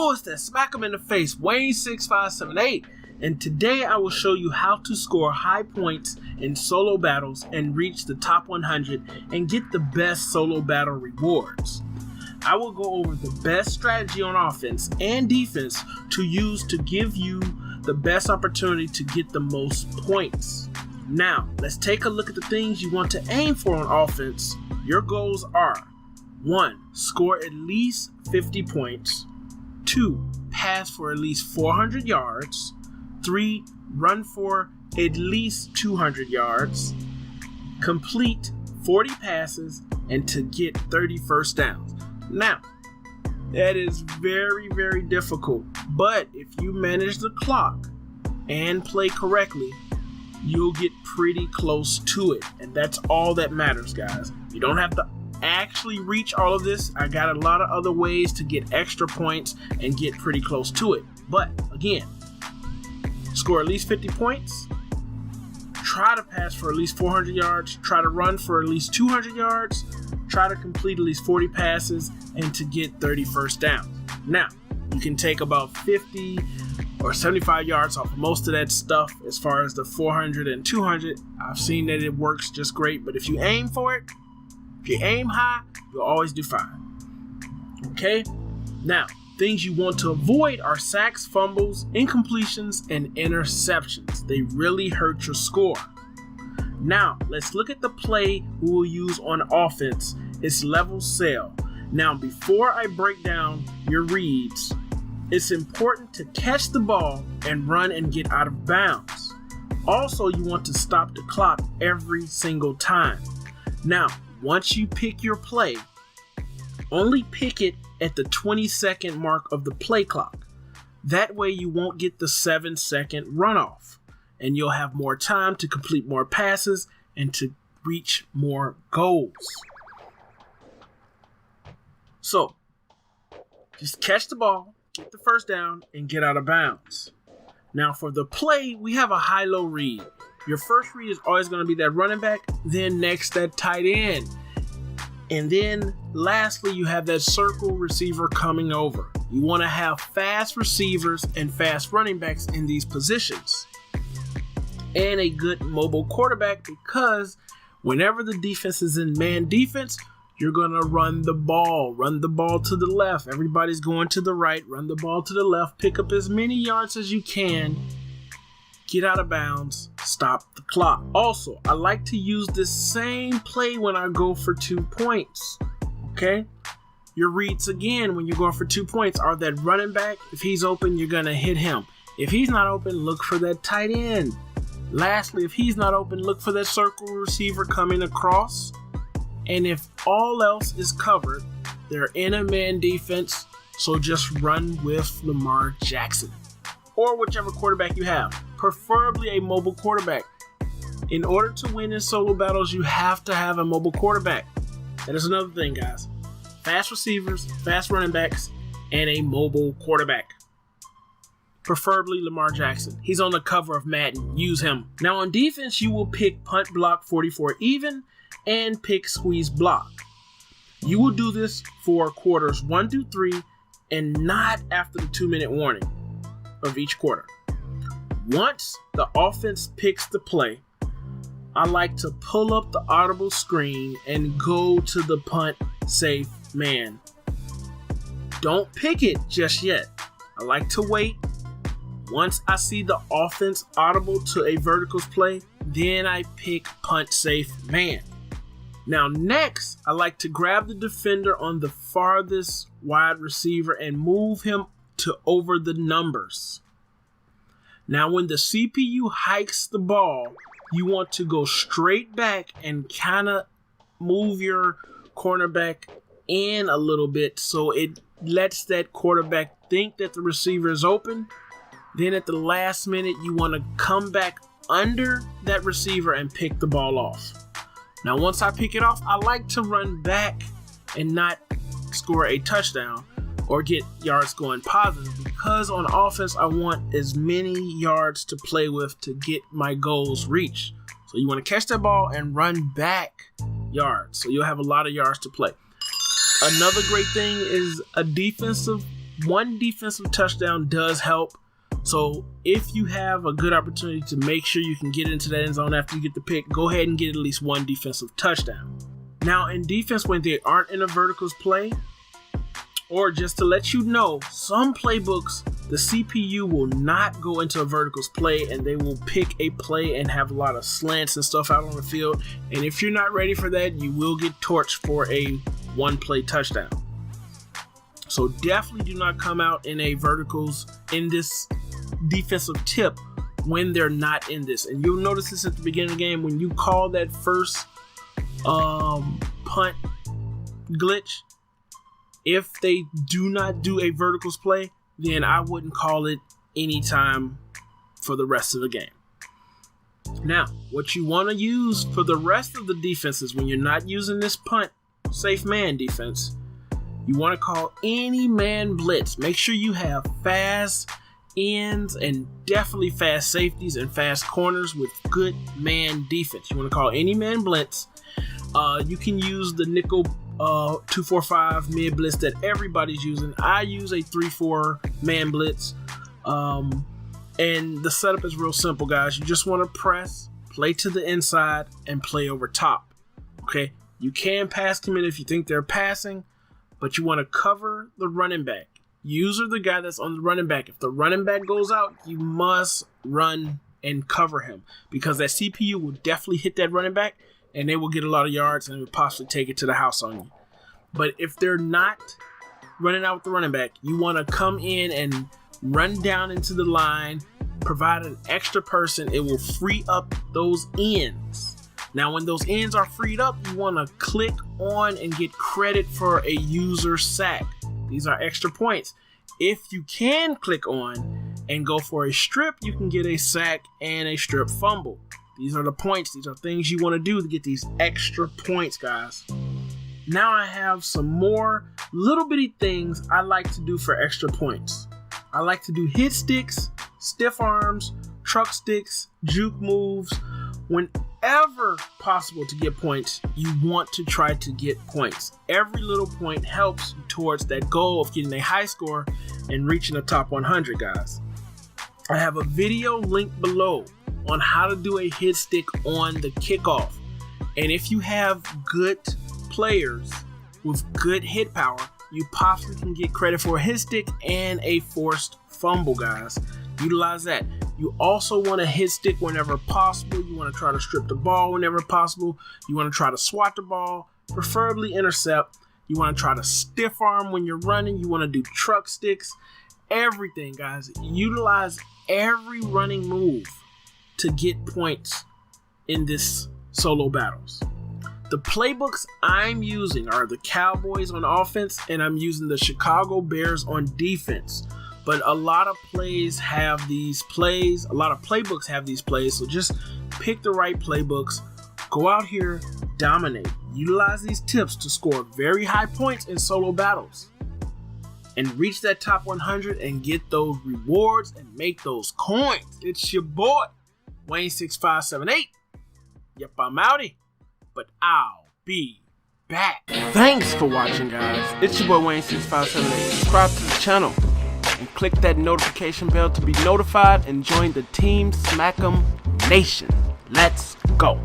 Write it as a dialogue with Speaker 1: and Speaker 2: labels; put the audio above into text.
Speaker 1: Who is that? Smack him in the face. Wayne6578. And today I will show you how to score high points in solo battles and reach the top 100 and get the best solo battle rewards. I will go over the best strategy on offense and defense to use to give you the best opportunity to get the most points. Now, let's take a look at the things you want to aim for on offense. Your goals are: 1. Score at least 50 points. 2. Pass for at least 400 yards. 3. Run for at least 200 yards. Complete 40 passes and to get 30 first downs. Now, that is very, very difficult, but if you manage the clock and play correctly, you'll get pretty close to it, and that's all that matters, guys. You don't have to actually reach all of this. I got a lot of other ways to get extra points and get pretty close to it, but again, score at least 50 points, try to pass for at least 400 yards, try to run for at least 200 yards, try to complete at least 40 passes, and to get 30 first downs. Now, you can take about 50 or 75 yards off of most of that stuff as far as the 400 and 200. I've seen that it works just great, but if you aim for it, if you aim high, you'll always do fine. Okay? Now, things you want to avoid are sacks, fumbles, incompletions, and interceptions. They really hurt your score. Now, let's look at the play we will use on offense. It's level sail. Now, before I break down your reads, it's important to catch the ball and run and get out of bounds. Also, you want to stop the clock every single time. Now, once you pick your play, only pick it at the 20-second mark of the play clock. That way you won't get the 7-second runoff, and you'll have more time to complete more passes and to reach more goals. So, just catch the ball, get the first down, and get out of bounds. Now for the play, we have a high-low read. Your first read is always going to be that running back, then next that tight end. And then lastly, you have that circle receiver coming over. You want to have fast receivers and fast running backs in these positions. And a good mobile quarterback, because whenever the defense is in man defense, you're going to run the ball to the left. Everybody's going to the right, run the ball to the left, pick up as many yards as you can, get out of bounds, stop the clock. Also, I like to use this same play when I go for 2 points. Okay? Your reads again when you're going for 2 points are that running back. If he's open, you're going to hit him. If he's not open, look for that tight end. Lastly, if he's not open, look for that circle receiver coming across. And if all else is covered, they're in a man defense, so just run with Lamar Jackson. Or whichever quarterback you have, preferably a mobile quarterback. In order to win in solo battles, you have to have a mobile quarterback. That is another thing, guys. Fast receivers, fast running backs, and a mobile quarterback. Preferably Lamar Jackson. He's on the cover of Madden. Use him. Now on defense, you will pick punt block 44 even and pick squeeze block. You will do this for quarters 1 through 3 and not after the 2-minute warning of each quarter. Once the offense picks the play, I like to pull up the audible screen and go to the punt safe man. Don't pick it just yet. I like to wait. Once I see the offense audible to a verticals play, then I pick punt safe man. Now next, I like to grab the defender on the farthest wide receiver and move him to over the numbers. Now when the CPU hikes the ball, you want to go straight back and kind of move your cornerback in a little bit so it lets that quarterback think that the receiver is open. Then at the last minute, you want to come back under that receiver and pick the ball off. Now, once I pick it off, I like to run back and not score a touchdown or get yards going positive, because on offense, I want as many yards to play with to get my goals reached. So you want to catch that ball and run back yards. So you'll have a lot of yards to play. Another great thing is a defensive one defensive touchdown does help. So if you have a good opportunity to make sure you can get into that end zone after you get the pick, go ahead and get at least one defensive touchdown. Now in defense, when they aren't in a verticals play, or just to let you know, some playbooks, the CPU will not go into a verticals play and they will pick a play and have a lot of slants and stuff out on the field. And if you're not ready for that, you will get torched for a one play touchdown. So definitely do not come out in a verticals in this defensive tip when they're not in this. And you'll notice this at the beginning of the game when you call that first punt glitch. If they do not do a verticals play, then I wouldn't call it anytime for the rest of the game. Now, what you want to use for the rest of the defenses when you're not using this punt safe man defense, you want to call any man blitz. Make sure you have fast ends and definitely fast safeties and fast corners with good man defense. You want to call any man blitz. You can use the nickel 2-4-5 mid blitz that everybody's using. I use a 3-4 man blitz. And the setup is real simple, guys. You just want to press, play to the inside, and play over top. Okay? You can pass commit if you think they're passing, but you want to cover the running back. User the guy that's on the running back. If the running back goes out, you must run and cover him because that CPU will definitely hit that running back and they will get a lot of yards and will possibly take it to the house on you. But if they're not running out with the running back, you want to come in and run down into the line, provide an extra person. It will free up those ends. Now, when those ends are freed up, you want to click on and get credit for a user sack. These are extra points. If you can click on and go for a strip, you can get a sack and a strip fumble. These are the points. These are things you want to do to get these extra points, guys. Now I have some more little bitty things I like to do for extra points. I like to do hit sticks, stiff arms, truck sticks, juke moves. Whenever possible to get points, you want to try to get points. Every little point helps towards that goal of getting a high score and reaching the top 100, guys. I have a video linked below on how to do a hit stick on the kickoff. And if you have good players with good hit power, you possibly can get credit for a hit stick and a forced fumble, guys. Utilize that. You also want to hit stick whenever possible. You want to try to strip the ball whenever possible. You want to try to swat the ball, preferably intercept. You want to try to stiff arm when you're running. You want to do truck sticks. Everything, guys. Utilize every running move to get points in this solo battles. The playbooks I'm using are the Cowboys on offense, and I'm using the Chicago Bears on defense. But a lot of plays have these plays. A lot of playbooks have these plays. So just pick the right playbooks. Go out here, dominate. Utilize these tips to score very high points in solo battles. And reach that top 100 and get those rewards and make those coins. It's your boy, Wayne6578. Yep, I'm outie. But I'll be back. Thanks for watching, guys. It's your boy, Wayne6578. Subscribe to the channel. And click that notification bell to be notified and join the Team Smack'em Nation. Let's go.